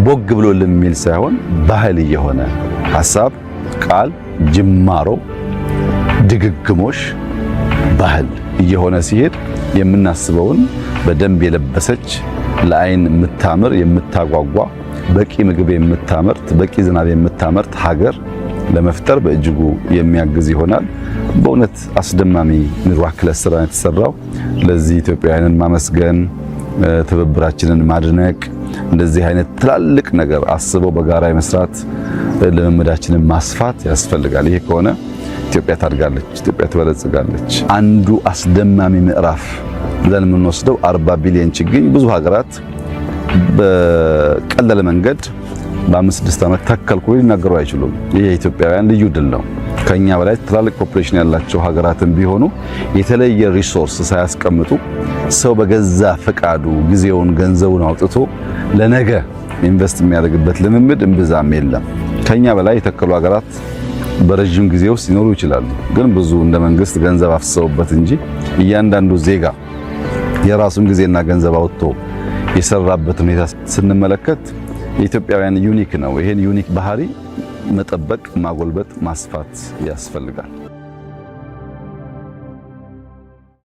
ቦግ ብሎ ለሚል ሳይሆን ባህል የሆነ ሐሳብ፣ ቃል፣ ጅማሮ፣ ድግግሞሽ ባህል እየሆነ ሲሄድ የምናስበውን በደንብ የለበሰች ለአይን የምታምር የምታጓጓ በቂ ምግብ የምታመርት በቂ ዝናብ የምታመርት ሀገር ለመፍጠር በእጅጉ የሚያግዝ ይሆናል። በእውነት አስደማሚ ሚራክለስ ስራ የተሰራው ለዚህ ኢትዮጵያውያንን ማመስገን ትብብራችንን ማድነቅ እንደዚህ አይነት ትላልቅ ነገር አስበው በጋራ የመስራት ልምምዳችንን ማስፋት ያስፈልጋል። ይሄ ከሆነ ኢትዮጵያ ታድጋለች፣ ኢትዮጵያ ትበለጽጋለች። አንዱ አስደማሚ ምዕራፍ ብለን የምንወስደው 40 ቢሊዮን ችግኝ ብዙ ሀገራት በቀለለ መንገድ በ5-6 ዓመት ተከልኩ ሊናገሩ አይችሉም። ይሄ የኢትዮጵያውያን ልዩ ድል ነው። ከኛ በላይ ትላልቅ ፖፑሌሽን ያላቸው ሀገራትን ቢሆኑ የተለየ ሪሶርስ ሳያስቀምጡ ሰው በገዛ ፈቃዱ ጊዜውን ገንዘቡን አውጥቶ ለነገ ኢንቨስት የሚያደርግበት ልምምድ እምብዛም የለም። ከኛ በላይ የተከሉ ሀገራት በረጅም ጊዜ ውስጥ ሊኖሩ ይችላሉ። ግን ብዙ እንደ መንግስት ገንዘብ አፍሰውበት እንጂ እያንዳንዱ ዜጋ የራሱን ጊዜና ገንዘብ አውጥቶ የሰራበት ሁኔታ ስንመለከት የኢትዮጵያውያን ዩኒክ ነው። ይሄን ዩኒክ ባህሪ መጠበቅ፣ ማጎልበት፣ ማስፋት ያስፈልጋል።